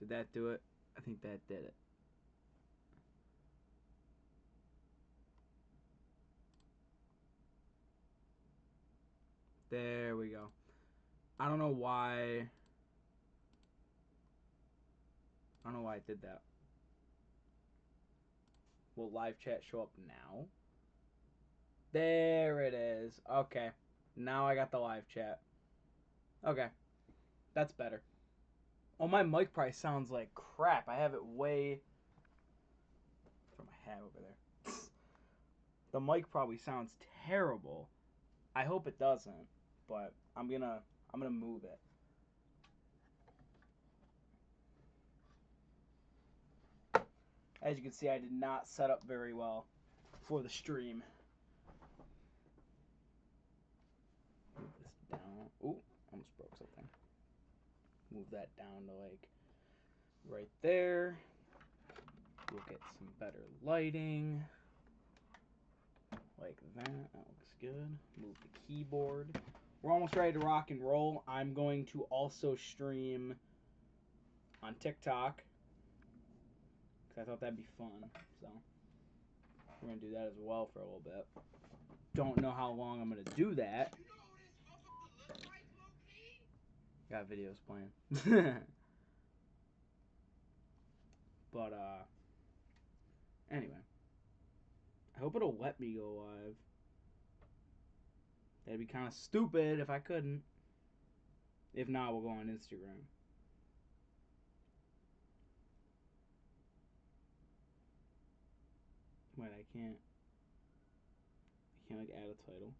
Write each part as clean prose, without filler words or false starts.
Did that do it? I think that did it. There we go. I don't know why. I don't know why I did that. Will live chat show up now? There it is. Okay. Now I got the live chat. Okay. That's better. Oh, my mic probably sounds like crap. I have it way... Throw my hat over there. The mic probably sounds terrible. I hope it doesn't, but I'm gonna move it. As you can see, I did not set up very well for the stream. Move this down. Ooh, almost broke something. Move that down to like right there. We'll get some better lighting. Like that. That looks good. Move the keyboard. We're almost ready to rock and roll. I'm going to also stream on TikTok, because I thought that'd be fun. So we're going to do that as well for a little bit. Don't know how long I'm going to do that. Got videos playing. But, anyway. I hope it'll let me go live. That'd be kind of stupid if I couldn't. If not, we'll go on Instagram. Wait, I can't like add a title.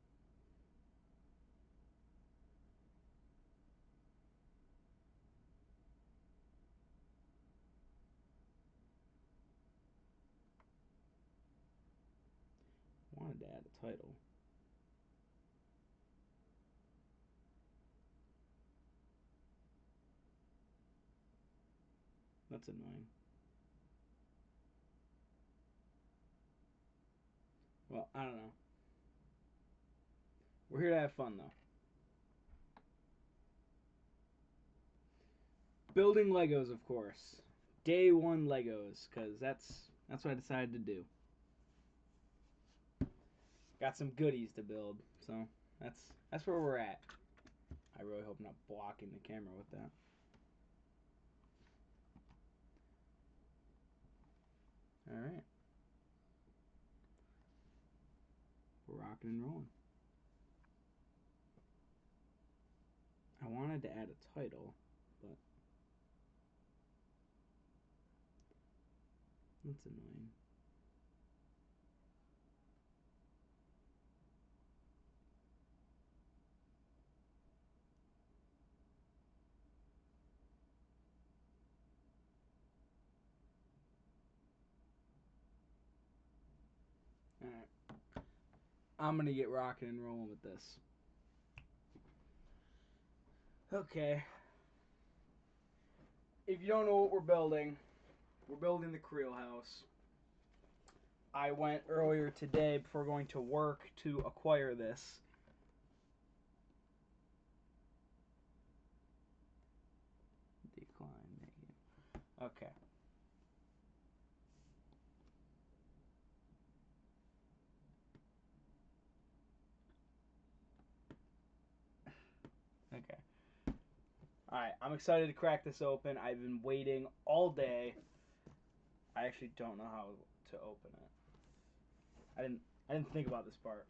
I wanted to add a title. That's annoying. Well, I don't know. We're here to have fun, though. Building Legos, of course. Day one Legos, because that's what I decided to do. Got some goodies to build, so that's where we're at. I really hope I'm not blocking the camera with that. Alright. We're rocking and rolling. I wanted to add a title, but that's annoying. Alright. I'm going to get rocking and rolling with this. Okay. If you don't know what we're building the Creel house. I went earlier today before going to work to acquire this. Decline negative. Okay. Okay. Alright, I'm excited to crack this open. I've been waiting all day. I actually don't know how to open it. I didn't think about this part.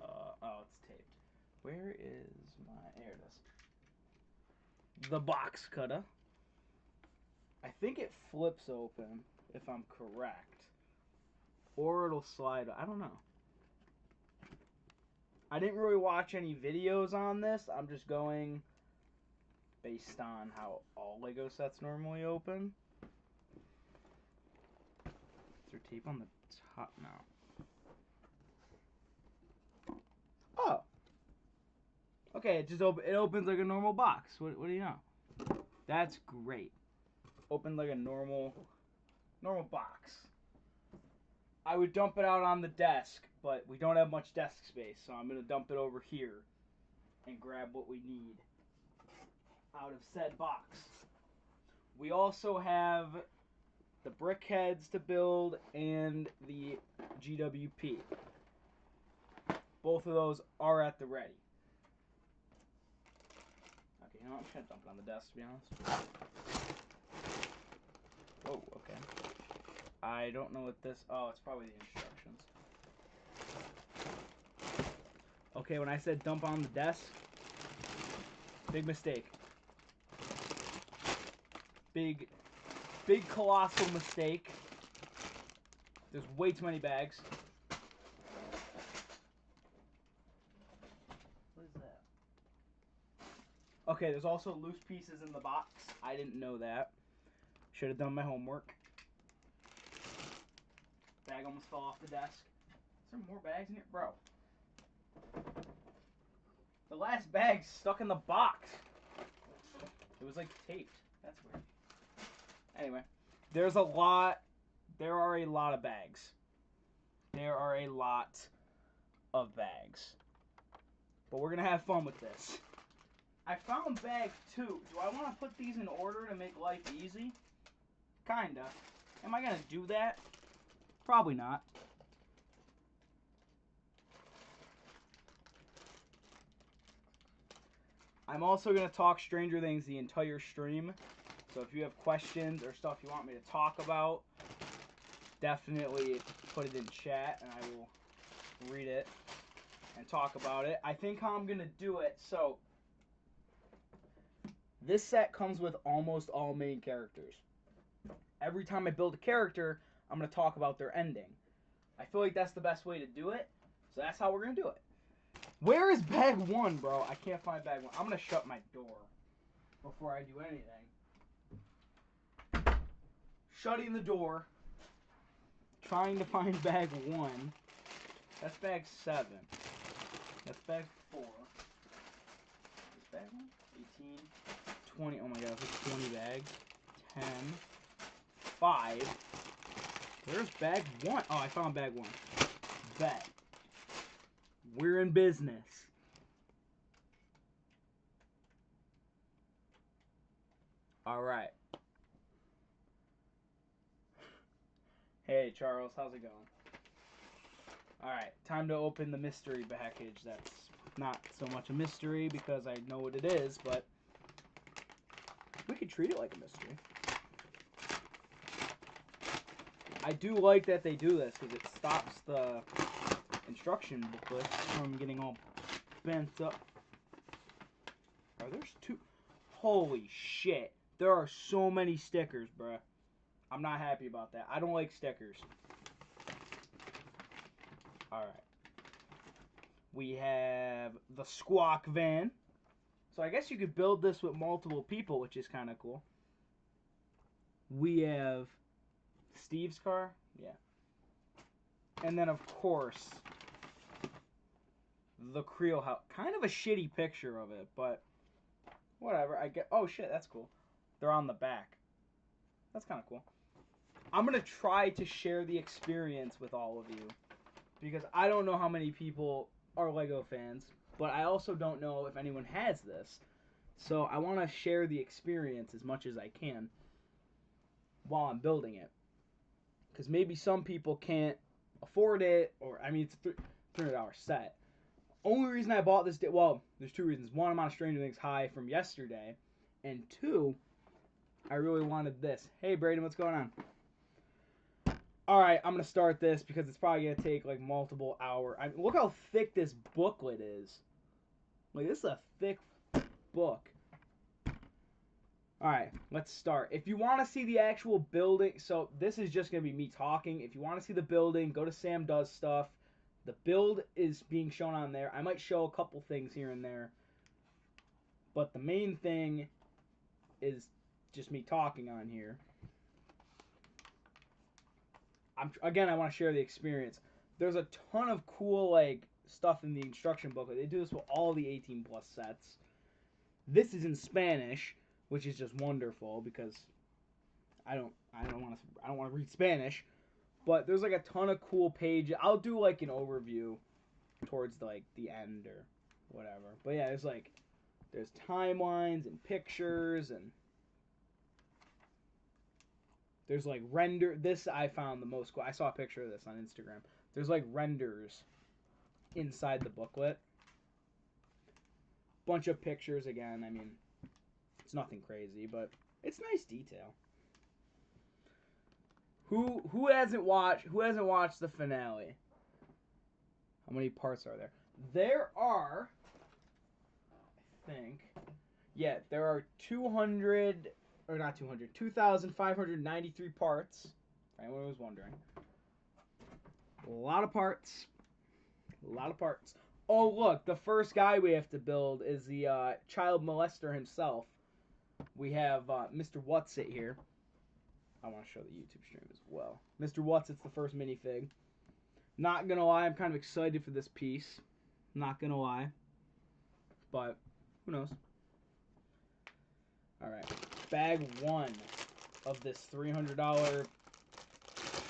Oh, it's taped. Where is my... There it is. The box cutter. I think it flips open, if I'm correct. Or it'll slide. I don't know. I didn't really watch any videos on this. I'm just going based on how all Lego sets normally open. Is there tape on the top now? Oh. Okay, it just it opens like a normal box. What do you know? That's great. Open like a normal box. I would dump it out on the desk, but we don't have much desk space, so I'm going to dump it over here and grab what we need out of said box. We also have the brick heads to build and the GWP. Both of those are at the ready. Okay, you know what? I'm just gonna dump it on the desk, to be honest. Whoa, okay. I don't know what this... Oh, it's probably the instructions. Okay, when I said dump on the desk, big mistake. Big colossal mistake. There's way too many bags. What is that? Okay, there's also loose pieces in the box. I didn't know that. Should have done my homework. Bag almost fell off the desk. Is there more bags in here? Bro. The last bag's stuck in the box. It was like taped. That's weird. Anyway, there are a lot of bags. There are a lot of bags. But we're going to have fun with this. I found bag 2. Do I want to put these in order to make life easy? Kinda. Am I going to do that? Probably not. I'm also going to talk Stranger Things the entire stream. So if you have questions or stuff you want me to talk about, definitely put it in chat and I will read it and talk about it. I think how I'm going to do it, so this set comes with almost all main characters. Every time I build a character, I'm going to talk about their ending. I feel like that's the best way to do it, so that's how we're going to do it. Where is bag 1, bro? I can't find bag 1. I'm going to shut my door before I do anything. Shutting the door. Trying to find bag 1. That's bag 7. That's bag 4. Is bag 1? 18. 20. Oh my god, that's 20 bags. 10. 5. Where's bag 1? Oh, I found bag 1. Bet. We're in business. Alright. Hey, Charles. How's it going? Alright, time to open the mystery package. That's not so much a mystery because I know what it is, but we could treat it like a mystery. I do like that they do this because it stops the instruction booklet from getting all bent up. There's 2. Holy shit. There are so many stickers, bruh. I'm not happy about that. I don't like stickers. Alright. We have the Squawk Van. So I guess you could build this with multiple people, which is kind of cool. We have Steve's car. Yeah. And then, of course, the Creel house. Kind of a shitty picture of it, but whatever. I get. Oh, shit, that's cool. They're on the back. That's kind of cool. I'm going to try to share the experience with all of you because I don't know how many people are Lego fans, but I also don't know if anyone has this. So I want to share the experience as much as I can while I'm building it. Because maybe some people can't afford it, or, I mean, it's a $300 set. Only reason I bought this, well, there's 2 reasons. One, I'm on a Stranger Things high from yesterday, and 2, I really wanted this. Hey, Braden, what's going on? Alright, I'm going to start this because it's probably going to take, like, multiple hours. I mean, look how thick this booklet is. Like, this is a thick book. Alright, let's start. If you want to see the actual building, so this is just going to be me talking. If you want to see the building, go to Sam Does Stuff. The build is being shown on there. I might show a couple things here and there. But the main thing is just me talking on here. Again, I want to share the experience. There's a ton of cool like stuff in the instruction booklet. They do this with all the 18 plus sets. This is in Spanish, which is just wonderful because I don't want to read Spanish. But there's like a ton of cool pages. I'll do like an overview towards like the end or whatever. But yeah, there's timelines and pictures and There's like render. This I found the most cool. I saw a picture of this on Instagram. There's like renders inside the booklet. Bunch of pictures again. I mean, it's nothing crazy, but it's nice detail. Who hasn't watched the finale? How many parts are there? There are, I think, yeah, there are 200 or not 200, 2,593 parts. If anyone was wondering. A lot of parts. A lot of parts. Oh, look, the first guy we have to build is the child molester himself. We have Mr. Whatsit here. I want to show the YouTube stream as well. Mr. Whatsit's the first minifig. Not gonna lie, I'm kind of excited for this piece. Not gonna lie. But, who knows? Alright. Bag 1 of this $300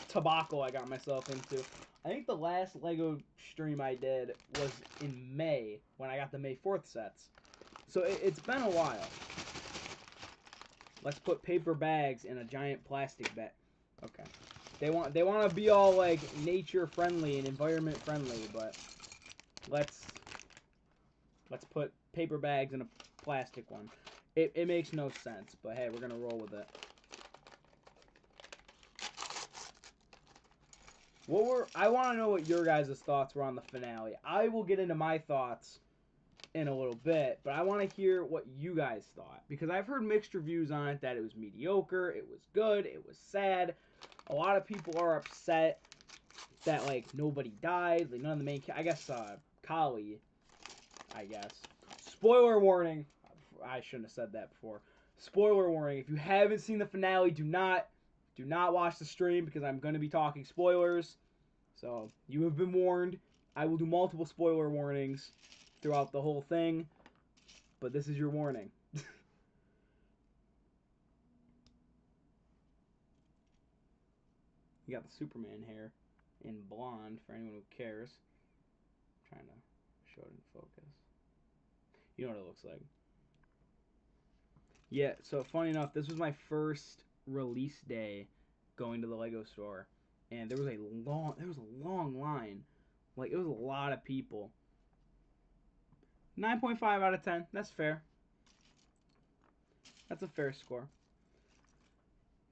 tobacco I got myself into. I think the last Lego stream I did was in May, when I got the May 4th sets. So it's been a while. Let's put paper bags in a giant plastic bag. Okay. They want to be all like nature friendly and environment friendly, but let's put paper bags in a plastic one. It makes no sense, but hey, we're gonna roll with it. I want to know what your guys' thoughts were on the finale. I will get into my thoughts in a little bit, but I want to hear what you guys thought, because I've heard mixed reviews on it, that it was mediocre, it was good, it was sad. A lot of people are upset that like nobody died, like none of the main I guess Kali, I guess. Spoiler warning. I shouldn't have said that before. Spoiler warning. If you haven't seen the finale, do not watch the stream, because I'm going to be talking spoilers. So, you have been warned. I will do multiple spoiler warnings throughout the whole thing, but this is your warning. You got the Superman hair in blonde for anyone who cares. I'm trying to show it in focus. You know what it looks like. Yeah, so funny enough, this was my first release day going to the Lego store, and there was a long line. Like, it was a lot of people. 9.5 out of 10. That's fair. That's a fair score.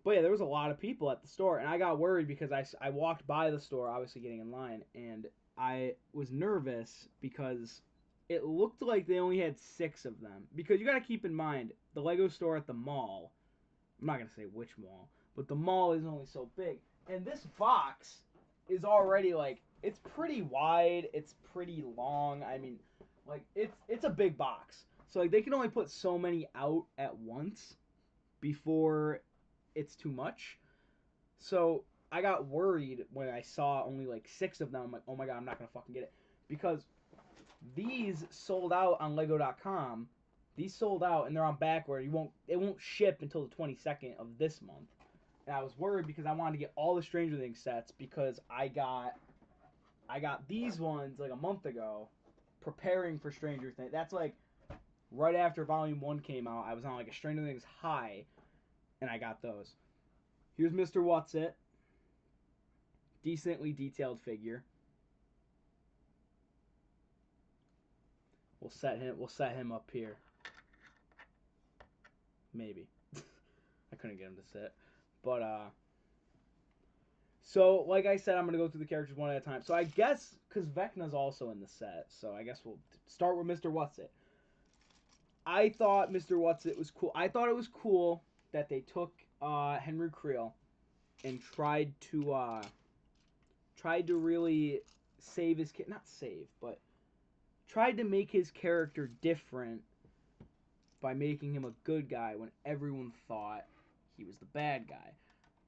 But yeah, there was a lot of people at the store, and I got worried because I walked by the store, obviously getting in line, and I was nervous because it looked like they only had 6 of them. Because you got to keep in mind, the Lego store at the mall, I'm not going to say which mall, but the mall is only so big. And this box is already, like, it's pretty wide, it's pretty long. I mean, like, it's a big box. So, like, they can only put so many out at once before it's too much. So, I got worried when I saw only, like, 6 of them. I'm like, oh my god, I'm not going to fucking get it. Because these sold out on Lego.com. These sold out, and they're on backward. It won't ship until the 22nd of this month. And I was worried because I wanted to get all the Stranger Things sets, because I got these ones like a month ago, preparing for Stranger Things. That's like right after Volume 1 came out. I was on like a Stranger Things high, and I got those. Here's Mr. Whatsit. Decently detailed figure. We'll set him up here. Maybe. I couldn't get him to sit. But so like I said, I'm gonna go through the characters one at a time. So I guess because Vecna's also in the set, so I guess we'll start with Mr. Whatsit. I thought Mr. Whatsit was cool. I thought it was cool that they took Henry Creel and tried to really save his kid. Not save, but tried to make his character different by making him a good guy when everyone thought he was the bad guy.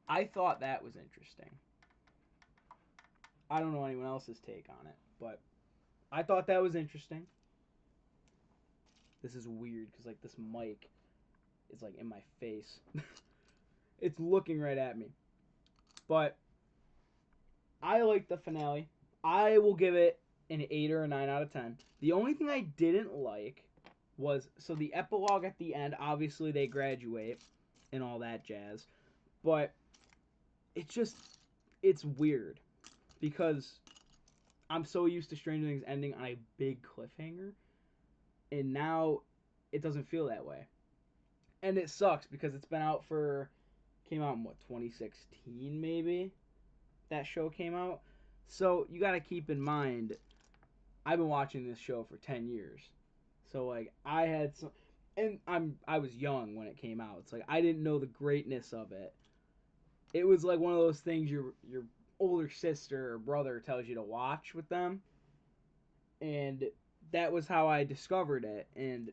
I thought that was interesting. I don't know anyone else's take on it, but I thought that was interesting. This is weird because like this mic is like in my face. It's looking right at me. But I like the finale. I will give it an 8 or a 9 out of 10. The only thing I didn't like was, so the epilogue at the end, obviously they graduate and all that jazz. But it's just it's weird because I'm so used to Stranger Things ending on a big cliffhanger, and now it doesn't feel that way. And it sucks because it's been out for came out in what 2016 maybe that show came out. So you got to keep in mind I've been watching this show for 10 years. So like I had some and I was young when it came out. It's like I didn't know the greatness of it. It was like one of those things your older sister or brother tells you to watch with them, and that was how I discovered it, and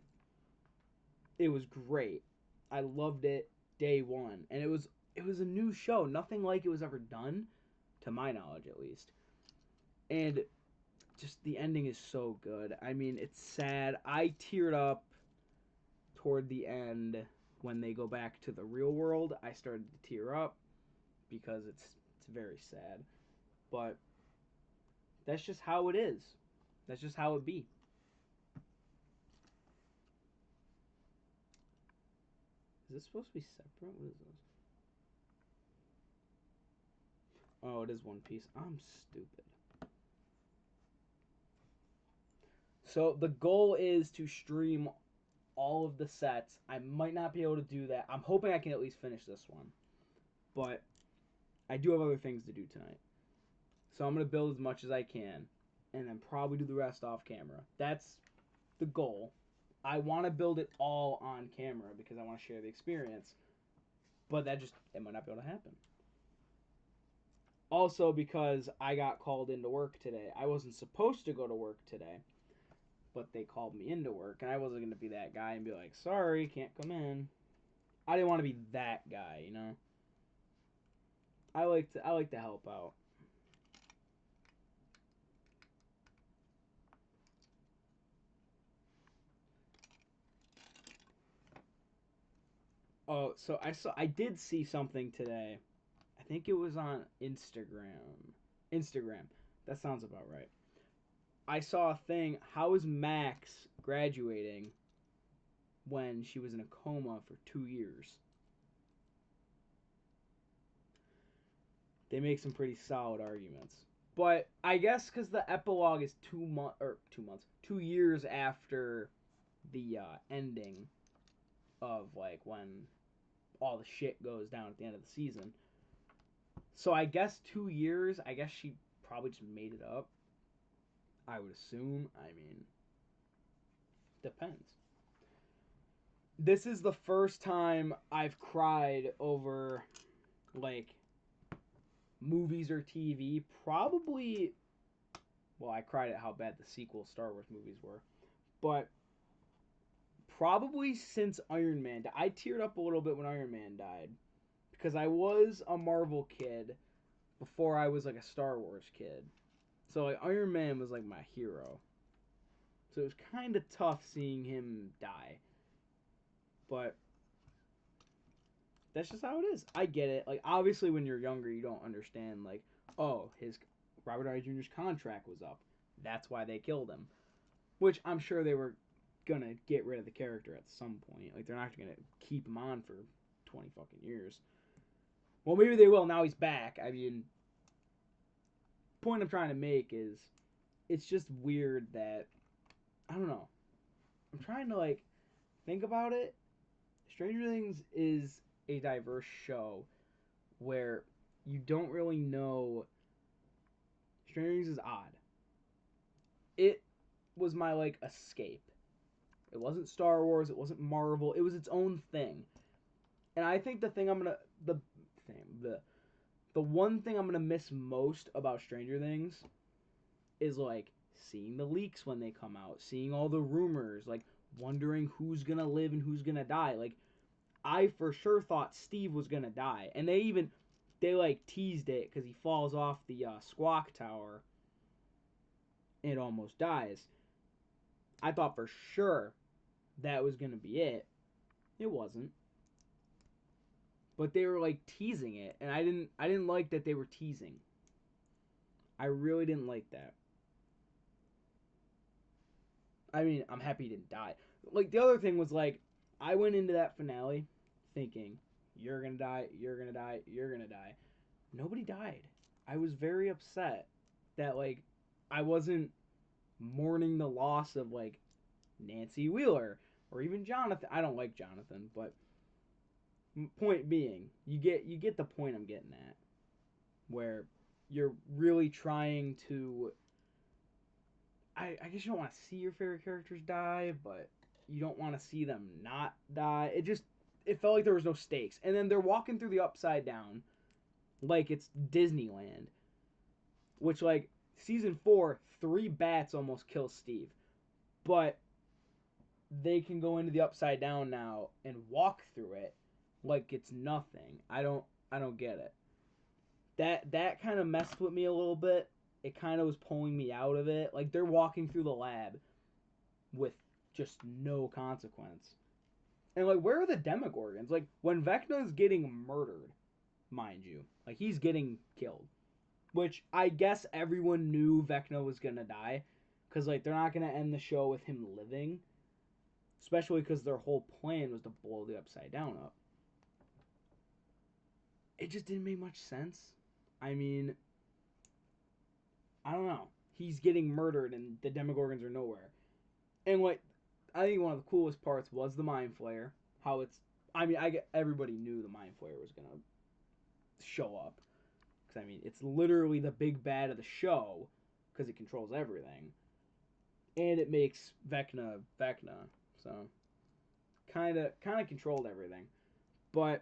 it was great. I loved it day one, and it was a new show, nothing like it was ever done, to my knowledge at least, and just the ending is so good. I mean, it's sad. I teared up toward the end when they go back to the real world. I started to tear up because it's very sad, but that's just how it is. That's just how it be. Is this supposed to be separate? What is this? Oh, it is one piece. I'm stupid. So the goal is to stream all of the sets. I might not be able to do that. I'm hoping I can at least finish this one. But I do have other things to do tonight. So I'm going to build as much as I can and then probably do the rest off camera. That's the goal. I want to build it all on camera because I want to share the experience. But it might not be able to happen. Also because I got called into work today. I wasn't supposed to go to work today, but they called me into work, and I wasn't going to be that guy and be like, sorry, can't come in. I didn't want to be that guy, you know? I like to help out. Oh, so I did see something today. I think it was on Instagram. Instagram. That sounds about right. I saw a thing. How is Max graduating when she was in a coma for 2 years? They make some pretty solid arguments. But I guess because the epilogue is 2 months, 2 years after the ending of like when all the shit goes down at the end of the season. So I guess 2 years. I guess she probably just made it up. I would assume. I mean, depends. This is the first time I've cried over like movies or TV. Probably. Well, I cried at how bad the sequel Star Wars movies were, but probably since Iron Man. I teared up a little bit when Iron Man died because I was a Marvel kid before I was like a Star Wars kid. So like Iron Man was like my hero. So it was kind of tough seeing him die. But that's just how it is. I get it. Like obviously when you're younger you don't understand like, oh, his Robert Downey Jr.'s contract was up. That's why they killed him. Which I'm sure they were gonna get rid of the character at some point. Like they're not gonna keep him on for 20 fucking years. Well, maybe they will. Now he's back. I mean, point I'm trying to make is, it's just weird that I don't know. I'm trying to like think about it. Stranger Things is a diverse show where you don't really know. Stranger Things is odd. It was my like escape. It wasn't Star Wars. It wasn't Marvel. It was its own thing. And I think the one thing I'm gonna miss most about Stranger Things is like seeing the leaks when they come out, seeing all the rumors, like wondering who's gonna live and who's gonna die. Like I for sure thought Steve was gonna die, and they like teased it because he falls off the squawk tower and almost dies. I thought for sure that was gonna be it. It wasn't. But they were like teasing it, and I didn't like that they were teasing. I really didn't like that. I mean, I'm happy he didn't die. Like the other thing was like I went into that finale thinking you're gonna die, you're gonna die, you're gonna die. nobody died. I was very upset that like I wasn't mourning the loss of like Nancy Wheeler or even Jonathan. I don't like Jonathan, but point being, you get the point I'm getting at, where you're really trying to. I guess you don't want to see your favorite characters die, but you don't want to see them not die. It felt like there was no stakes, and then they're walking through the upside down like it's Disneyland, which like season 4, 3 bats almost kill Steve, but they can go into the upside down now and walk through it like it's nothing. I don't get it. That kind of messed with me a little bit. It kind of was pulling me out of it. Like they're walking through the lab with just no consequence. And like where are the Demogorgons? Like when Vecna's getting murdered, mind you, like he's getting killed, which I guess everyone knew Vecna was gonna die, because like they're not gonna end the show with him living, especially because their whole plan was to blow the upside down up. It just didn't make much sense. I mean, I don't know. He's getting murdered and the Demogorgons are nowhere. And like, I think one of the coolest parts was the Mind Flayer. How it's, I mean, everybody knew the Mind Flayer was gonna show up, because I mean, it's literally the big bad of the show, because it controls everything, and it makes Vecna Vecna. So kind of controlled everything. But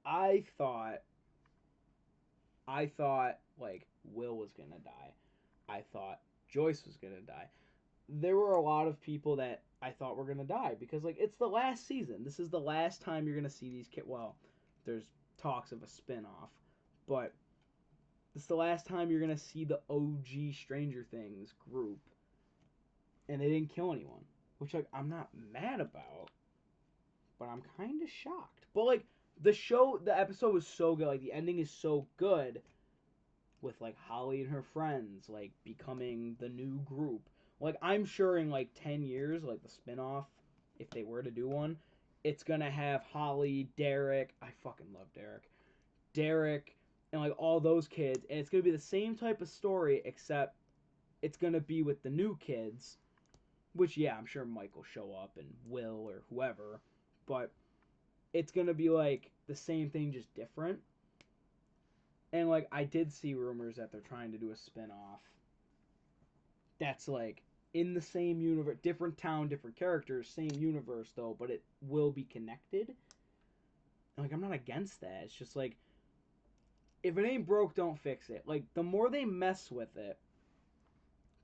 I thought I thought like Will was gonna die. I thought Joyce was gonna die. There were a lot of people that I thought were gonna die, because like it's the last season. This is the last time you're gonna see these kids. Well, there's talks of a spin-off, but it's the last time you're gonna see the OG Stranger Things group, and they didn't kill anyone, which like I'm not mad about, but I'm kind of shocked. But like the episode was so good. Like the ending is so good, with like Holly and her friends like becoming the new group. Like I'm sure in like 10 years, like the spin-off, if they were to do one, it's gonna have Holly, Derek. I fucking love Derek. Derek and like all those kids, and it's gonna be the same type of story, except it's gonna be with the new kids. Which yeah, I'm sure Mike will show up and Will or whoever, but it's gonna be like the same thing, just different. And like I did see rumors that they're trying to do a spin-off that's like in the same universe, different town, different characters, same universe though, but it will be connected. And like I'm not against that. It's just like if it ain't broke, don't fix it. Like the more they mess with it,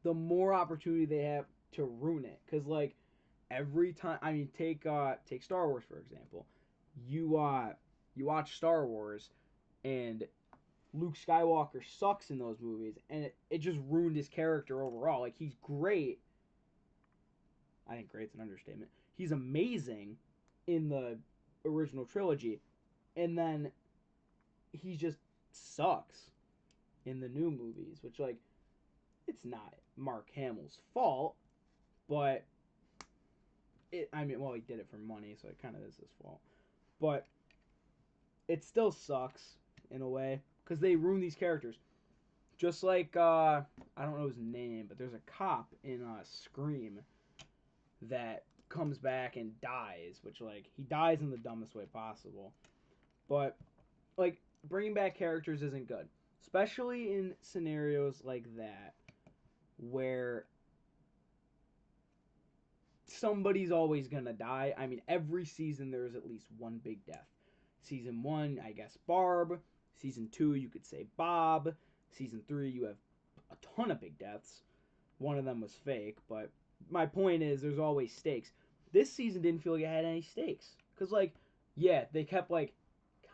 the more opportunity they have to ruin it. Cause like every time, I mean, take Star Wars for example. You watch Star Wars, and Luke Skywalker sucks in those movies, and it just ruined his character overall. Like he's great. I think great's an understatement. He's amazing in the original trilogy, and then he just sucks in the new movies, which like it's not Mark Hamill's fault, but I mean, well, he did it for money, so it kind of is his fault. But it still sucks in a way, because they ruin these characters. Just like I don't know his name, but there's a cop in Scream that comes back and dies, which like he dies in the dumbest way possible. But like bringing back characters isn't good, especially in scenarios like that where somebody's always gonna die. I mean, every season there's at least one big death. Season 1, I guess Barb. Season 2, you could say Bob. Season 3, you have a ton of big deaths. One of them was fake, but my point is there's always stakes. This season didn't feel like it had any stakes, because like yeah, they kept like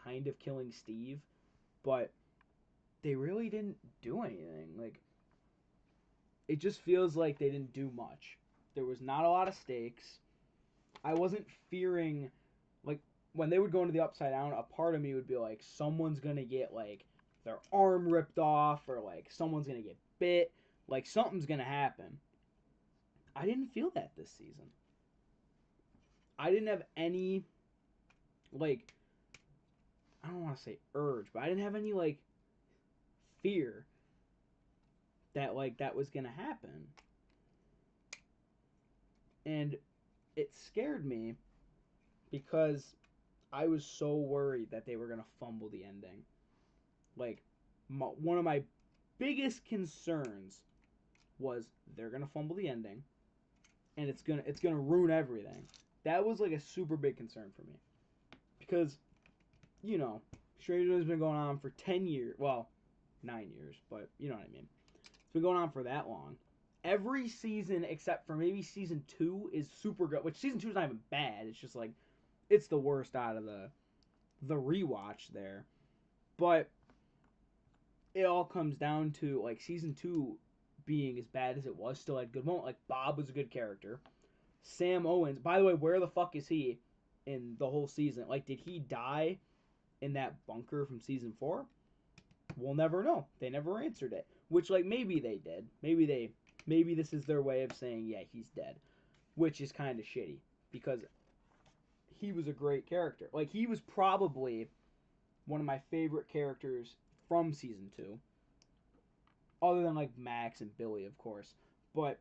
kind of killing Steve, but they really didn't do anything. Like it just feels like they didn't do much. There was not a lot of stakes. I wasn't fearing, like when they would go into the upside down, a part of me would be like someone's going to get like their arm ripped off, or like someone's going to get bit, like something's going to happen. I didn't feel that this season. I didn't have any like I don't want to say urge, but I didn't have any like fear that like that was gonna happen, and it scared me because I was so worried that they were gonna fumble the ending. Like, one of my biggest concerns was they're gonna fumble the ending, and it's gonna ruin everything. That was like a super big concern for me because you know Stranger Things has been going on for 10 years. Well, 9 years, but you know what I mean. It's been going on for that long. Every season except for maybe season 2 is super good. Which season 2 is not even bad. It's just like it's the worst out of the rewatch there. But it all comes down to like season 2 being as bad as it was still had good moments. Like Bob was a good character. Sam Owens, by the way, where the fuck is he in the whole season? Like, did he die in that bunker from season 4? We'll never know. They never answered it. Which, like, maybe they did. Maybe this is their way of saying, yeah, he's dead. Which is kind of shitty because he was a great character. Like, he was probably one of my favorite characters from season 2, other than like Max and Billy, of course. But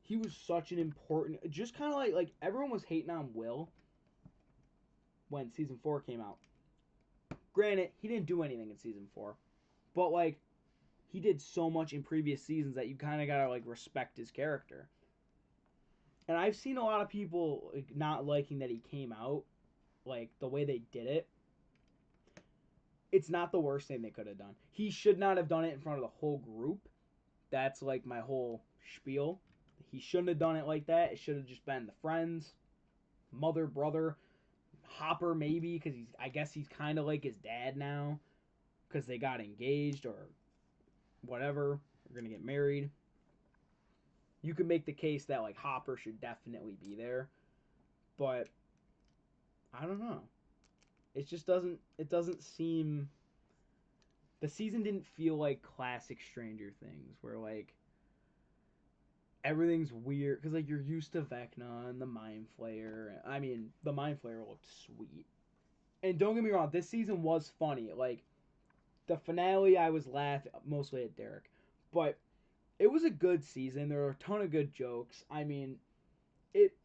he was such an important, just kind of like everyone was hating on Will when season 4 came out. Granted, he didn't do anything in season 4, but like he did so much in previous seasons that you kind of gotta like respect his character. And I've seen a lot of people like, not liking that he came out, like the way they did it. It's not the worst thing they could have done. He should not have done it in front of the whole group. That's like my whole spiel. He shouldn't have done it like that. It should have just been the friends, mother, brother, Hopper maybe, because I guess he's kind of like his dad now, because they got engaged or whatever. They're gonna get married. You could make the case that like Hopper should definitely be there, but I don't know. It just doesn't. It doesn't seem. The season didn't feel like classic Stranger Things, where like everything's weird because like you're used to Vecna and the Mind Flayer. I mean, the Mind Flayer looked sweet. And don't get me wrong, this season was funny. Like the finale, I was laughing mostly at Derek, but it was a good season. There were a ton of good jokes. I mean, it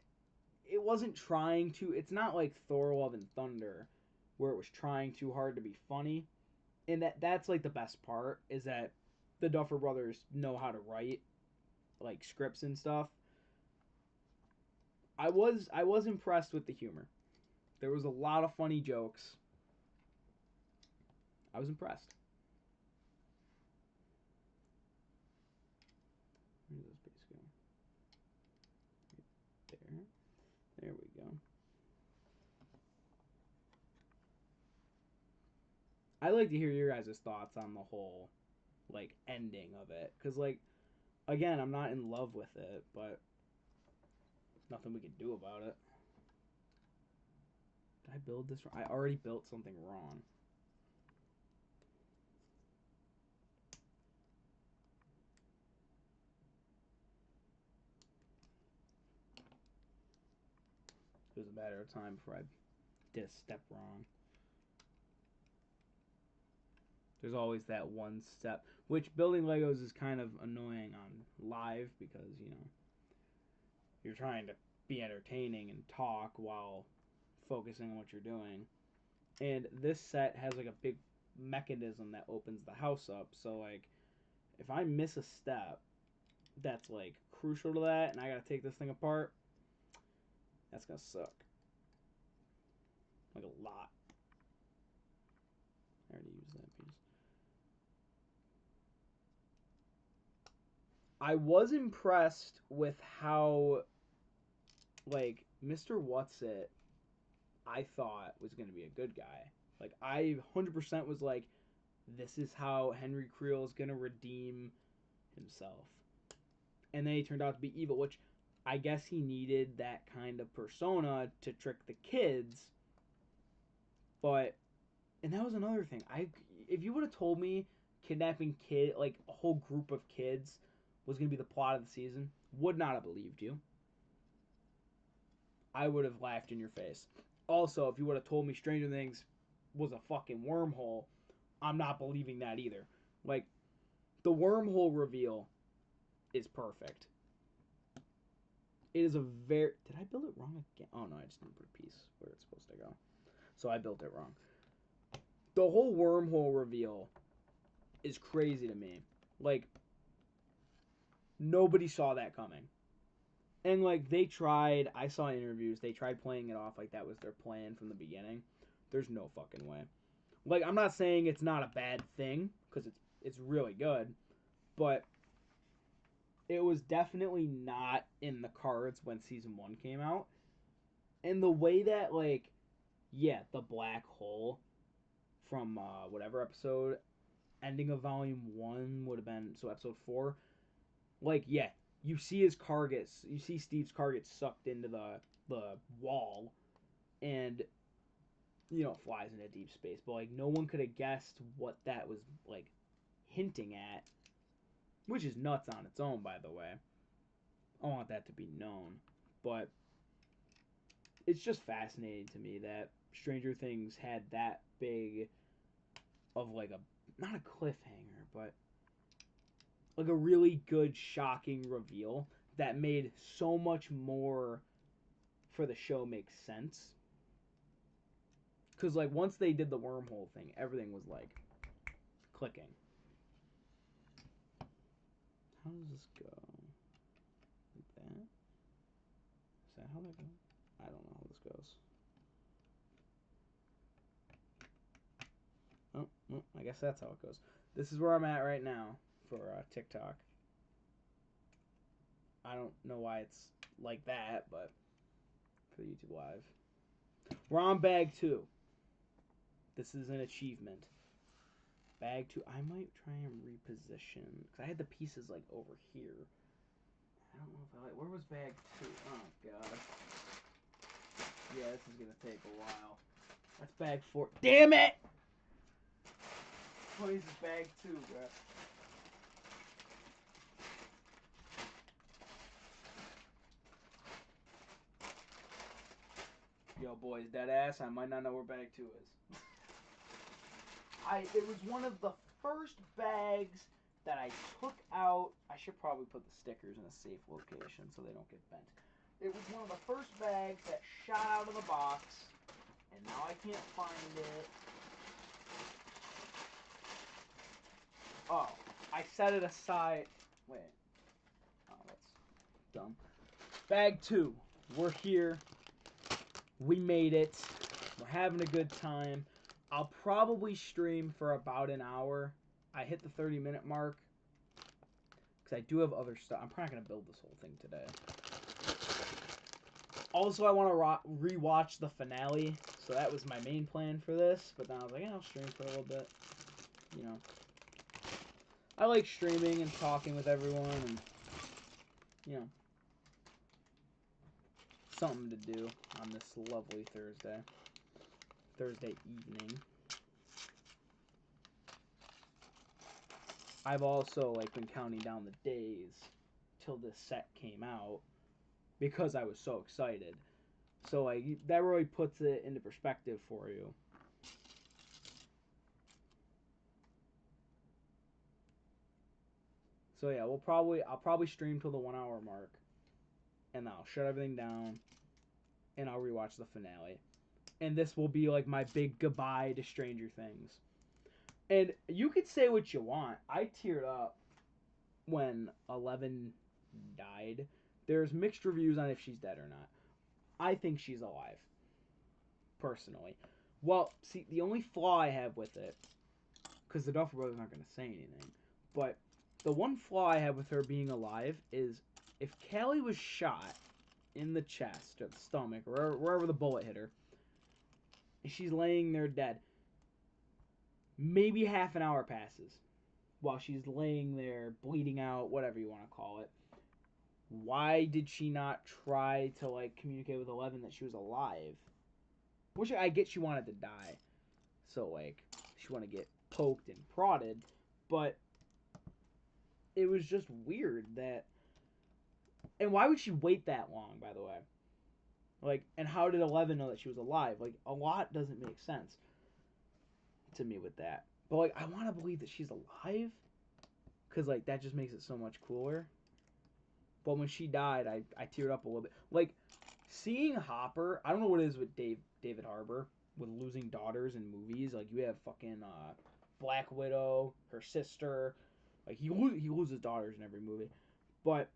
it wasn't trying to. It's not like Thor: Love and Thunder, where it was trying too hard to be funny. And that's like the best part is that the Duffer Brothers know how to write like scripts and stuff. I was impressed with the humor. There was a lot of funny jokes. I was impressed. Where did those base go? Right there. There we go. I'd like to hear your guys' thoughts on the whole like ending of it, because like again, I'm not in love with it, but nothing we can do about it. Did I build this wrong? I already built something wrong. It was a matter of time before I did a step wrong. There's always that one step, which building Legos is kind of annoying on live because, you're trying to be entertaining and talk while focusing on what you're doing. And this set has like a big mechanism that opens the house up. So like if I miss a step that's like crucial to that and I gotta take this thing apart, that's gonna suck. Like a lot. I already used that piece. I was impressed with how like Mr. What's It I thought was gonna be a good guy. Like I 100% was like, this is how Henry Creel is gonna redeem himself. And then he turned out to be evil, which I guess he needed that kind of persona to trick the kids. But and that was another thing. If you would have told me kidnapping kid like a whole group of kids was gonna be the plot of the season, would not have believed you. I would have laughed in your face. Also, if you would have told me Stranger Things was a fucking wormhole, I'm not believing that either. Like, the wormhole reveal is perfect. It is a very... Did I build it wrong again? Oh, no, I just didn't put a piece where it's supposed to go. So I built it wrong. The whole wormhole reveal is crazy to me. Like, nobody saw that coming. And, like, they tried... I saw interviews. They tried playing it off like that was their plan from the beginning. There's no fucking way. Like, I'm not saying it's not a bad thing, because it's really good. But it was definitely not in the cards when season 1 came out. And the way that, like, yeah, the black hole from whatever episode, ending of volume 1 would have been, so episode 4. Like, yeah, you see you see Steve's car get sucked into the wall, and, you know, flies into deep space. But, like, no one could have guessed what that was, like, hinting at. Which is nuts on its own, by the way. I want that to be known. But it's just fascinating to me that Stranger Things had that big of, like, not a cliffhanger, but like a really good, shocking reveal that made so much more for the show make sense. Because, like, once they did the wormhole thing, everything was, like, clicking. How does this go? Like that? Is that how that goes? I don't know how this goes. Oh, well, I guess that's how it goes. This is where I'm at right now for TikTok. I don't know why it's like that, but for YouTube Live. We're on bag 2. This is an achievement. Bag 2. I might try and reposition, because I had the pieces, like, over here. I don't know if I like... Where was bag 2? Oh, God. Yeah, this is going to take a while. That's bag 4. Damn it! What is bag 2, bro? Yo, boys, dead ass. I might not know where bag 2 is. It was one of the first bags that I took out. I should probably put the stickers in a safe location so they don't get bent. It was one of the first bags that shot out of the box, and now I can't find it. Oh, I set it aside. Wait. Oh, that's dumb. Bag 2. We're here. We made it. We're having a good time. I'll probably stream for about an hour. I hit the 30-minute mark because I do have other stuff. I'm probably not going to build this whole thing today. Also, I want to rewatch the finale, so that was my main plan for this. But then I was like, yeah, I'll stream for a little bit. You know, I like streaming and talking with everyone, and you know, something to do on this lovely Thursday evening. I've also, like, been counting down the days till this set came out because I was so excited. So, like, that really puts it into perspective for you. So yeah, I'll probably stream till the 1 hour mark, and then I'll shut everything down, and I'll rewatch the finale. And this will be like my big goodbye to Stranger Things. And you could say what you want. I teared up when 11 died. There's mixed reviews on if she's dead or not. I think she's alive, personally. Well, see, the only flaw I have with it, because the Duffer Brothers aren't going to say anything, but the one flaw I have with her being alive is if Callie was shot in the chest or the stomach or wherever the bullet hit her, and she's laying there dead, maybe half an hour passes while she's laying there bleeding out, whatever you want to call it. Why did she not try to, like, communicate with Eleven that she was alive? Which I get she wanted to die, so, like, she wanted to get poked and prodded, but it was just weird that... And why would she wait that long, by the way? Like, and how did 11 know that she was alive? Like, a lot doesn't make sense. to me with that. But like, I want to believe that she's alive, cause like that just makes it so much cooler. But when she died, I teared up a little bit. Like seeing Hopper, I don't know what it is with David Harbour with losing daughters in movies. Like you have fucking Black Widow, her sister. Like he loses daughters in every movie, but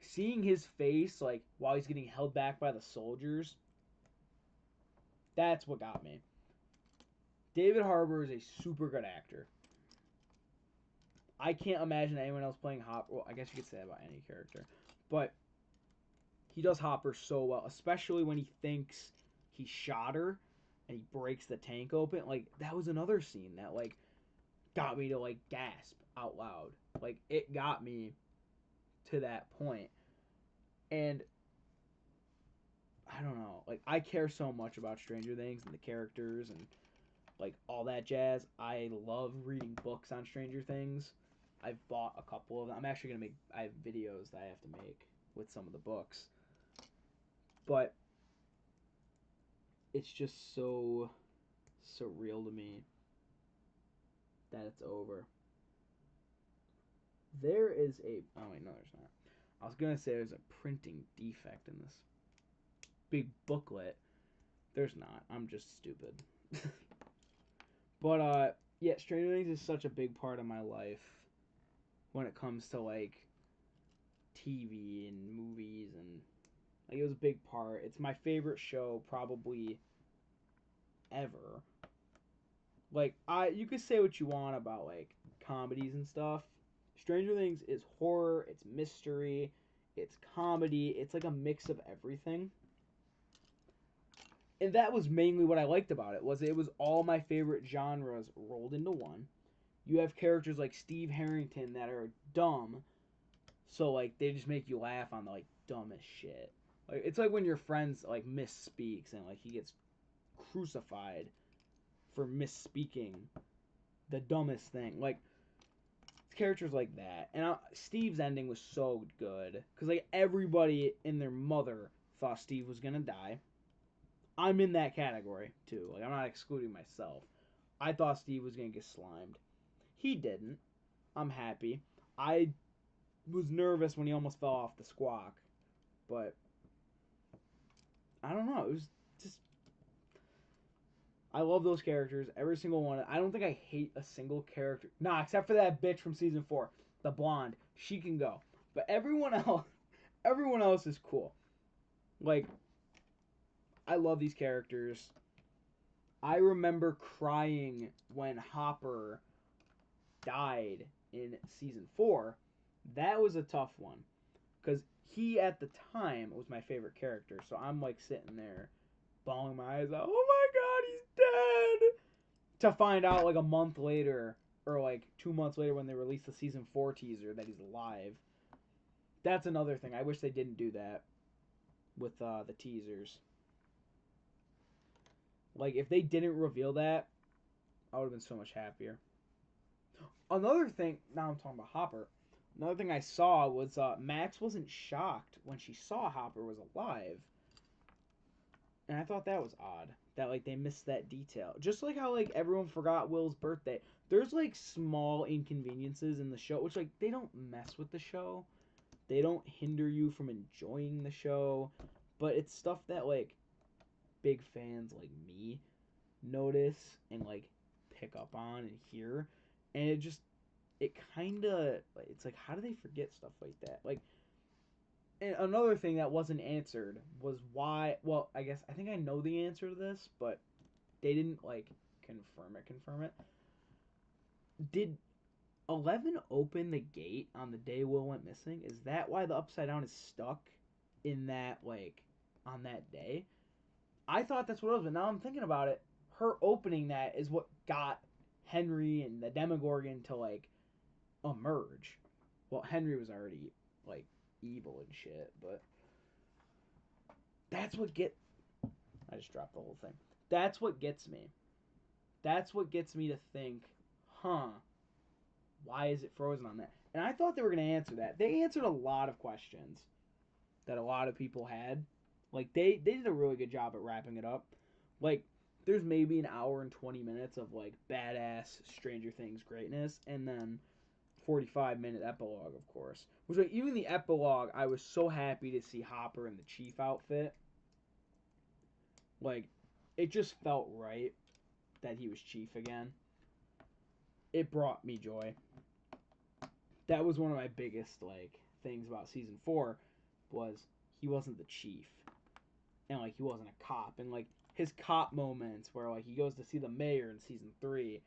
seeing his face like while he's getting held back by the soldiers, that's what got me. David Harbour is a super good actor. I can't imagine anyone else playing Hopper. Well, I guess you could say that about any character, but he does Hopper so well, especially when he thinks he shot her and he breaks the tank open. Like that was another scene that like got me to like gasp out loud. Like it got me to that point. And I don't know, like I care so much about Stranger Things and the characters and like all that jazz. I love reading books on Stranger Things. I've bought a couple of them. I'm actually gonna make. I have videos that I have to make with some of the books, but it's just so surreal to me that it's over. There is a. Oh wait, no, there's not. I was gonna say there's a printing defect in this big booklet. There's not. I'm just stupid. But yeah, Stranger Things is such a big part of my life when it comes to like TV and movies and like it was a big part. It's my favorite show probably ever. Like you could say what you want about like comedies and stuff. Stranger Things is horror, it's mystery, it's comedy, it's like a mix of everything. And that was mainly what I liked about it. It was all my favorite genres rolled into one. You have characters like Steve Harrington that are dumb, so like they just make you laugh on the like dumbest shit. Like it's like when your friends like misspeaks and like he gets crucified for misspeaking the dumbest thing. Like characters like that. And Steve's ending was so good because like everybody and their mother thought Steve was gonna die. I'm in that category too. Like I'm not excluding myself. I thought Steve was gonna get slimed. He didn't. I'm happy. I was nervous when he almost fell off the squawk, but I don't know. It was just I love those characters, every single one. I don't think I hate a single character. Nah, except for that bitch from season 4, the blonde. She can go. But everyone else is cool. Like I love these characters. I remember crying when Hopper died in season 4. That was a tough one because he at the time was my favorite character. So I'm like sitting there bawling my eyes out. Oh my god, he's dead! To find out like a month later or like 2 months later when they released the season 4 teaser that he's alive. That's another thing. I wish they didn't do that with the teasers. Like if they didn't reveal that, I would have been so much happier. Another thing, now I'm talking about Hopper. Another thing I saw was Max wasn't shocked when she saw Hopper was alive. And I thought that was odd. That like they missed that detail. Just like how like everyone forgot Will's birthday. There's like small inconveniences in the show, which like they don't mess with the show. They don't hinder you from enjoying the show. But it's stuff that like big fans like me notice and like pick up on and hear. And it kind of it's like how do they forget stuff like that? Like and another thing that wasn't answered was why. Well, I guess I think I know the answer to this, but they didn't like confirm it. Did 11 open the gate on the day Will went missing? Is that why the Upside Down is stuck in that like on that day? I thought that's what it was, but now I'm thinking about it. Her opening that is what got Henry and the Demogorgon to like emerge. Well, Henry was already like evil and shit, but that's what get. I just dropped the whole thing. That's what gets me. That's what gets me to think, huh? Why is it frozen on that? And I thought they were gonna answer that. They answered a lot of questions that a lot of people had. Like they did a really good job at wrapping it up. Like there's maybe an hour and 20 minutes of like badass Stranger Things greatness, and then 45-minute epilogue, of course. Which, like, even the epilogue, I was so happy to see Hopper in the Chief outfit. Like, it just felt right that he was Chief again. It brought me joy. That was one of my biggest, like, things about season 4 was he wasn't the Chief. And, like, he wasn't a cop. And, like, his cop moments where, like, he goes to see the mayor in season 3.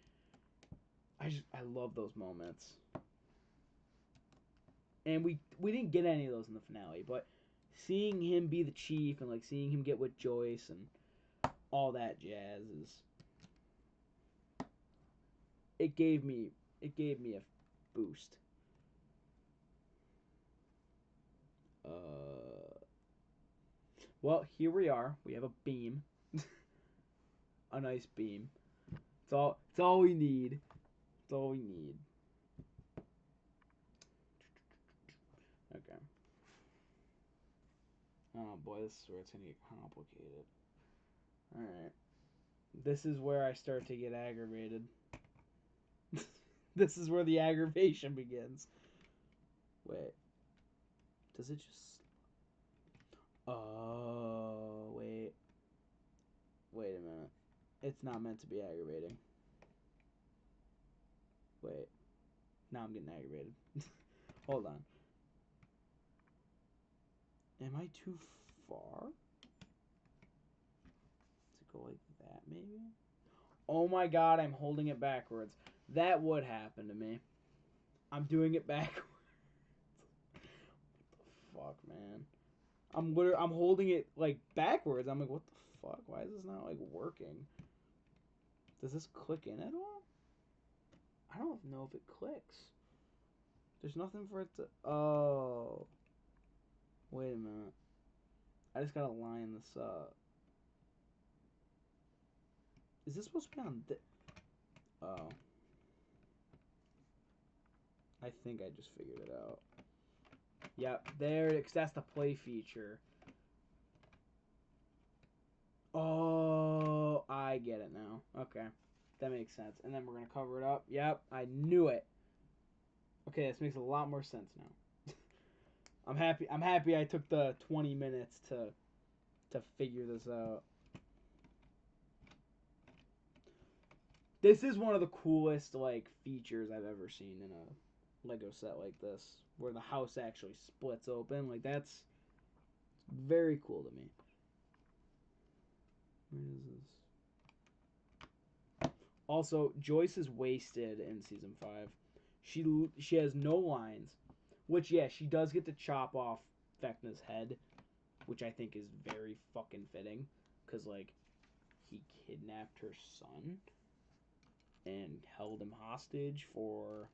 I love those moments. And we didn't get any of those in the finale, but seeing him be the Chief and, like, seeing him get with Joyce and all that jazz is, it gave me a boost. Well, here we are. We have a beam. A nice beam. It's all we need. It's all we need. Okay. Oh boy, this is where it's gonna get complicated. Alright. This is where I start to get aggravated. This is where the aggravation begins. Wait. Does it just... Oh, wait. Wait a minute. It's not meant to be aggravating. Wait. Now I'm getting aggravated. Hold on. Am I too far? To go like that, maybe? Oh my god, I'm holding it backwards. That would happen to me. I'm doing it backwards. What the fuck, man? I'm holding it, like, backwards. I'm like, what the fuck? Why is this not, like, working? Does this click in at all? I don't know if it clicks. There's nothing for it to... Oh. Wait a minute. I just gotta line this up. Is this supposed to be on this? Oh. I think I just figured it out. Yep, there, because that's the play feature. Oh, I get it now. Okay. That makes sense. And then we're going to cover it up. Yep, I knew it. Okay, this makes a lot more sense now. I'm happy I took the 20 minutes to figure this out. This is one of the coolest, like, features I've ever seen in a Lego set like this, where the house actually splits open. Like, that's very cool to me. Where is this? Also, Joyce is wasted in season 5. She has no lines, which, yeah, she does get to chop off Vecna's head, which I think is very fucking fitting, because, like, he kidnapped her son and held him hostage for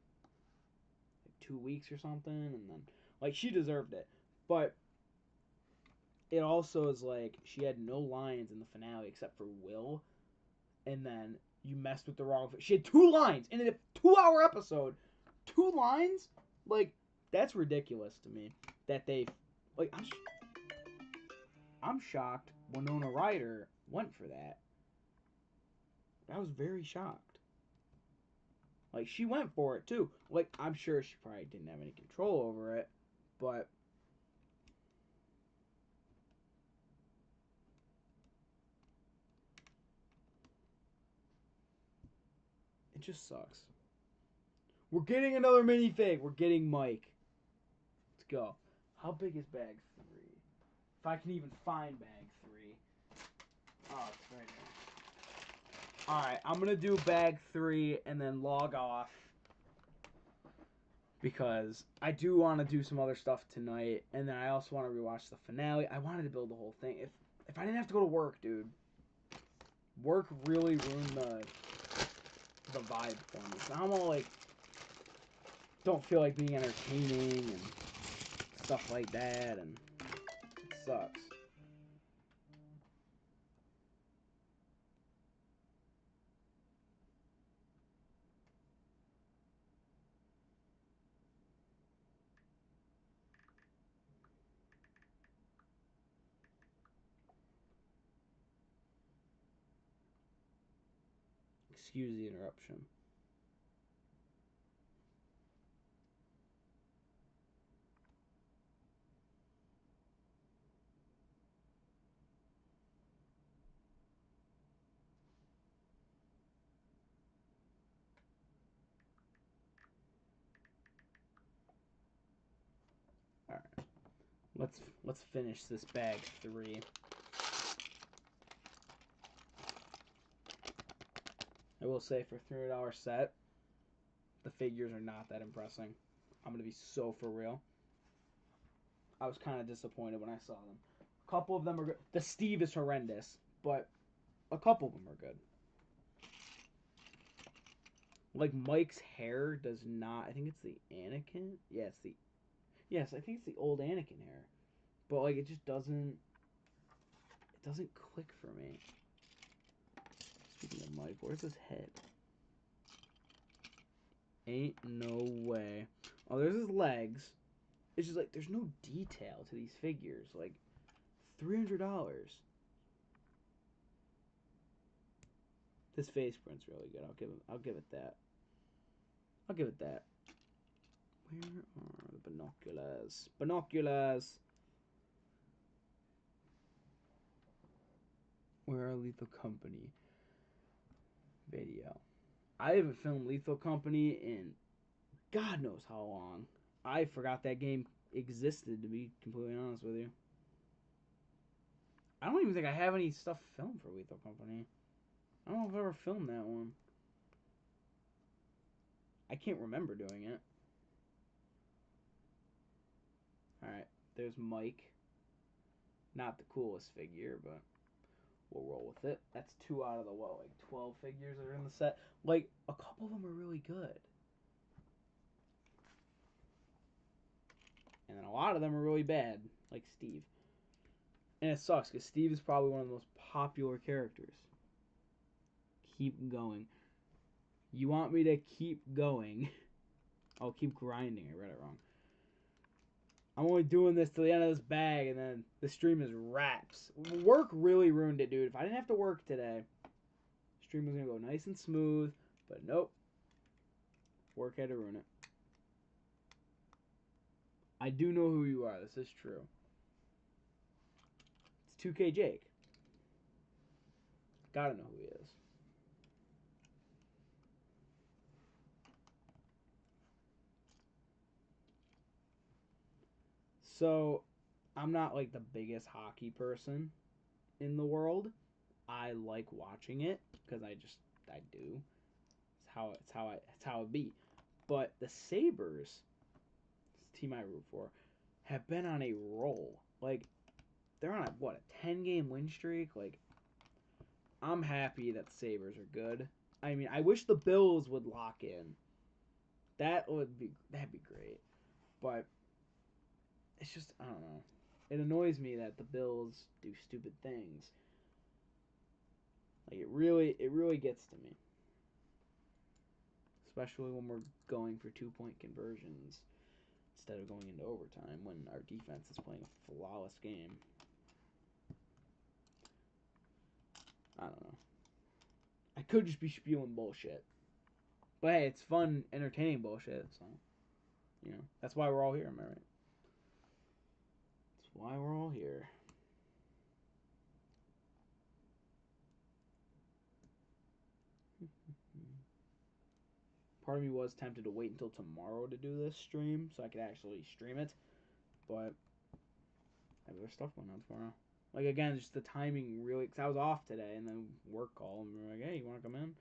like 2 weeks or something, and then, like, she deserved it. But it also is like she had no lines in the finale except for Will, and then you messed with the wrong. She had 2 lines in a 2-hour episode. 2 lines, like, that's ridiculous to me. That they, like, I'm shocked Winona Ryder went for that. I was very shocked. Like, she went for it too. Like, I'm sure she probably didn't have any control over it, but it just sucks. We're getting another minifig. We're getting Mike. Let's go. How big is bag 3? If I can even find bag 3. Oh, it's right here. Alright, I'm going to do bag 3 and then log off. Because I do want to do some other stuff tonight. And then I also want to rewatch the finale. I wanted to build the whole thing. If I didn't have to go to work, dude. Work really ruined the vibe for me. Now I'm all like, don't feel like being entertaining and stuff like that, and it sucks. Excuse the interruption. All right. Let's finish this bag 3. I will say for $300 set, the figures are not that impressing. I'm gonna be so for real. I was kind of disappointed when I saw them. A couple of them are good. The Steve is horrendous, but a couple of them are good. Like Mike's hair does not. I think it's the Anakin. Yeah, it's the. Yes, I think it's the old Anakin hair, but like it just doesn't. It doesn't click for me. Speaking of Mike, where's his head? Ain't no way. Oh, there's his legs. It's just like there's no detail to these figures. Like $300. This face print's really good. I'll give it that. I'll give it that. Where are the binoculars? Binoculars. Where are Lethal Company? Video. I haven't filmed Lethal Company in God knows how long. I forgot that game existed, to be completely honest with you. I don't even think I have any stuff filmed for Lethal Company. I don't know if I've ever filmed that one. I can't remember doing it. Alright, there's Mike. Not the coolest figure, but we'll roll with it. That's 2 out of the, what, like 12 figures that are in the set? Like, a couple of them are really good. And then a lot of them are really bad, like Steve. And it sucks, because Steve is probably one of the most popular characters. Keep going. You want me to keep going? I'll keep grinding. I read it wrong. I'm only doing this till the end of this bag, and then the stream is wraps. Work really ruined it, dude. If I didn't have to work today, stream was going to go nice and smooth, but nope. Work had to ruin it. I do know who you are. This is true. It's 2K Jake. Gotta know who he is. So, I'm not like the biggest hockey person in the world. I like watching it because I do. It's how it be. But the Sabres, this team I root for, have been on a roll. Like they're on a 10-game win streak. Like I'm happy that the Sabres are good. I mean, I wish the Bills would lock in. That'd be great. But it's just I don't know. It annoys me that the Bills do stupid things. Like it really gets to me. Especially when we're going for 2-point conversions instead of going into overtime when our defense is playing a flawless game. I don't know. I could just be spewing bullshit. But hey, it's fun, entertaining bullshit, so, that's why we're all here, am I right? That's why we're all here. Part of me was tempted to wait until tomorrow to do this stream so I could actually stream it, but I have other stuff going on tomorrow. Like, again, just the timing really, because I was off today, and then work call, and we were like, hey, you want to come in?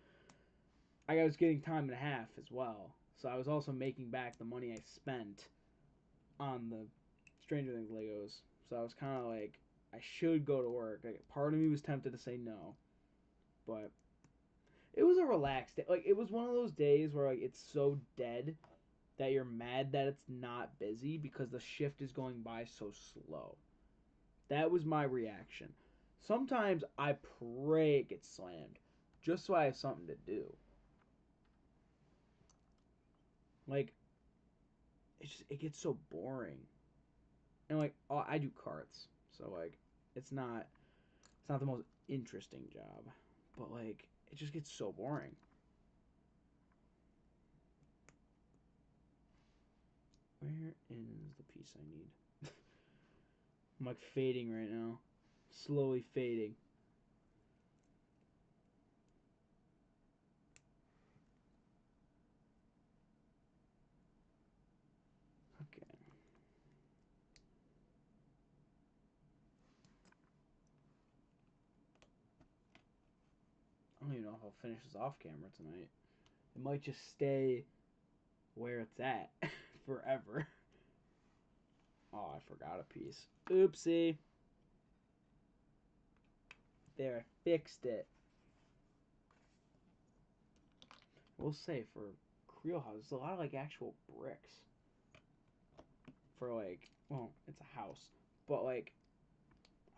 I was getting time and a half as well, so I was also making back the money I spent on the Stranger Things Legos, so I was kind of like, I should go to work. Like, part of me was tempted to say no, but it was a relaxed day. Like, it was one of those days where, like, it's so dead that you're mad that it's not busy because the shift is going by so slow. That was my reaction. Sometimes I pray it gets slammed just so I have something to do. Like, it gets so boring. And, like, I do carts, so, like, it's not the most interesting job. But, like, it just gets so boring. Where is the piece I need? I'm like fading right now. Slowly fading. Okay. I don't even know if I'll finish this off camera tonight. It might just stay where it's at forever. Oh, I forgot a piece. Oopsie. There, I fixed it. We'll say for Creel house, it's a lot of like actual bricks. For like, well, it's a house, but like,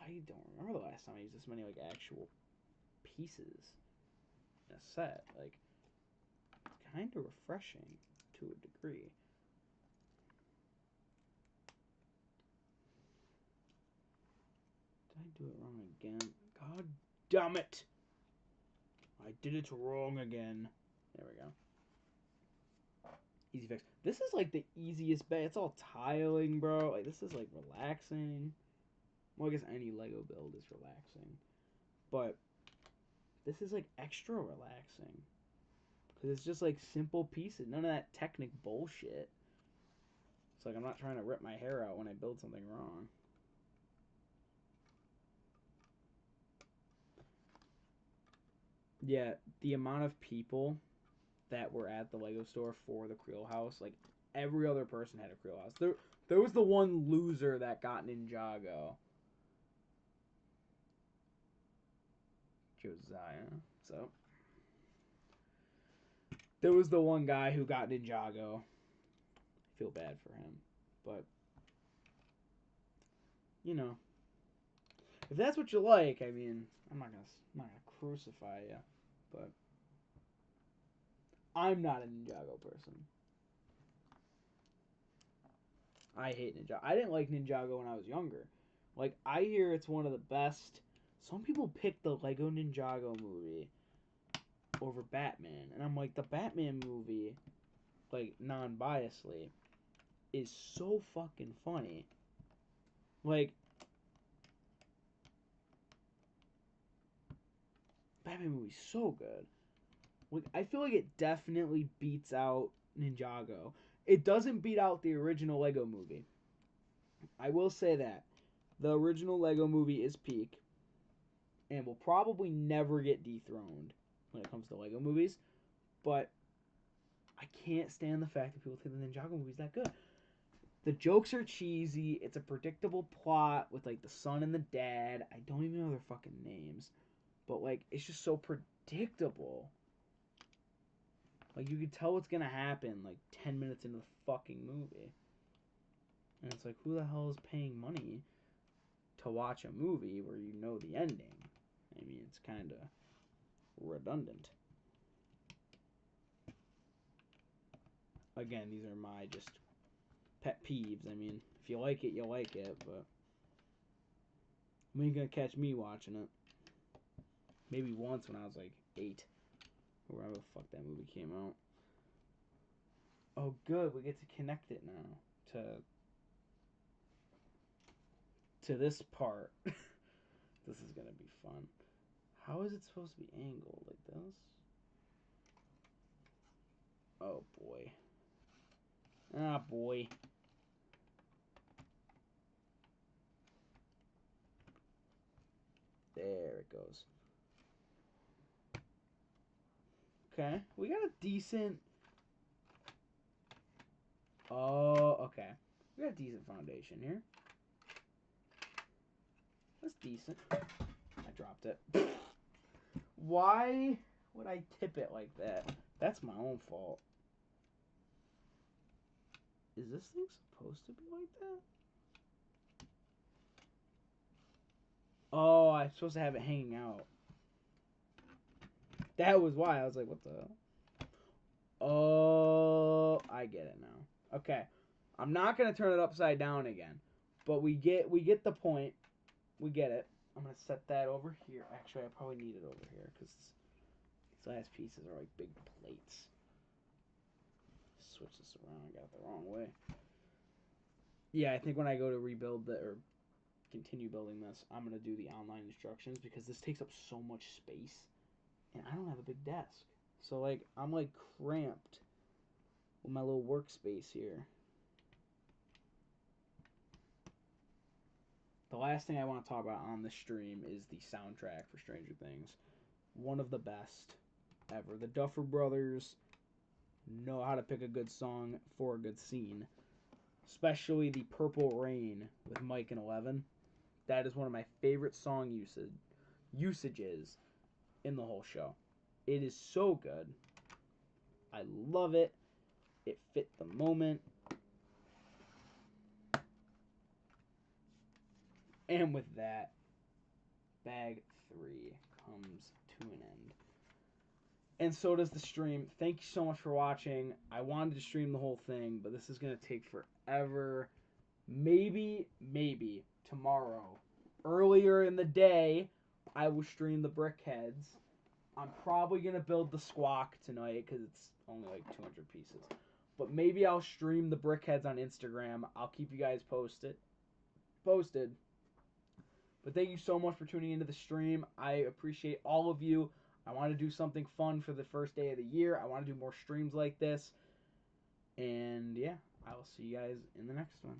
I don't remember the last time I used this many like actual pieces in a set. Like, it's kind of refreshing to a degree. Did I do it wrong again? God damn it! I did it wrong again. There we go. Easy fix. This is like the easiest bed. It's all tiling, bro. Like, this is like relaxing. Well, I guess any Lego build is relaxing. But this is like extra relaxing. Because it's just like simple pieces. None of that technic bullshit. It's like I'm not trying to rip my hair out when I build something wrong. Yeah, the amount of people that were at the Lego store for the Creel house, like every other person had a Creel house. There was the one loser that got Ninjago. Josiah. So there was the one guy who got Ninjago. I feel bad for him, but you know, if that's what you like, I mean, I'm not gonna crucify you, but I'm not a Ninjago person. I hate Ninjago. I didn't like Ninjago when I was younger. Like, I hear it's one of the best. Some people pick the Lego Ninjago movie over Batman, and I'm like, the Batman movie, like non-biasly, is so fucking funny. Like, Batman movie's so good. Like, I feel like it definitely beats out Ninjago. It doesn't beat out the original Lego movie. I will say that. The original Lego movie is peak and will probably never get dethroned when it comes to Lego movies. But I can't stand the fact that people think the Ninjago movie's that good. The jokes are cheesy. It's a predictable plot with like the son and the dad. I don't even know their fucking names. But like, it's just so predictable. Like, you can tell what's gonna happen like 10 minutes into the fucking movie. And it's like, who the hell is paying money to watch a movie where you know the ending? I mean, it's kind of redundant. Again, these are my just pet peeves. I mean, if you like it, you like it, but when you gonna catch me watching it? Maybe once when I was like 8, or wherever the fuck that movie came out. Oh, good, we get to connect it now to this part. This is gonna be fun. How is it supposed to be angled like this? Oh boy. Ah boy. There it goes. Okay, we got a decent. Oh, okay. We got a decent foundation here. That's decent. I dropped it. Why would I tip it like that? That's my own fault. Is this thing supposed to be like that? Oh, I'm supposed to have it hanging out. That was why. I was like, what the hell? Oh, I get it now. Okay. I'm not going to turn it upside down again. But we get the point. We get it. I'm going to set that over here. Actually, I probably need it over here because these last pieces are like big plates. Switch this around. I got it the wrong way. Yeah, I think when I go to rebuild or continue building this, I'm gonna do the online instructions because this takes up so much space, and I don't have a big desk. So like I'm like cramped with my little workspace here. The last thing I want to talk about on this stream is the soundtrack for Stranger Things. One of the best ever. The Duffer Brothers know how to pick a good song for a good scene. Especially the Purple Rain with Mike and Eleven. That is one of my favorite song usages in the whole show. It is so good. I love it. It fit the moment. And with that, bag 3 comes to an end. And so does the stream. Thank you so much for watching. I wanted to stream the whole thing, but this is going to take forever. Maybe tomorrow, earlier in the day, I will stream the Brickheads. I'm probably going to build the Squawk tonight because it's only like 200 pieces. But maybe I'll stream the Brickheads on Instagram. I'll keep you guys posted. But thank you so much for tuning into the stream. I appreciate all of you. I want to do something fun for the first day of the year. I want to do more streams like this. And yeah, I will see you guys in the next one.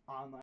Online.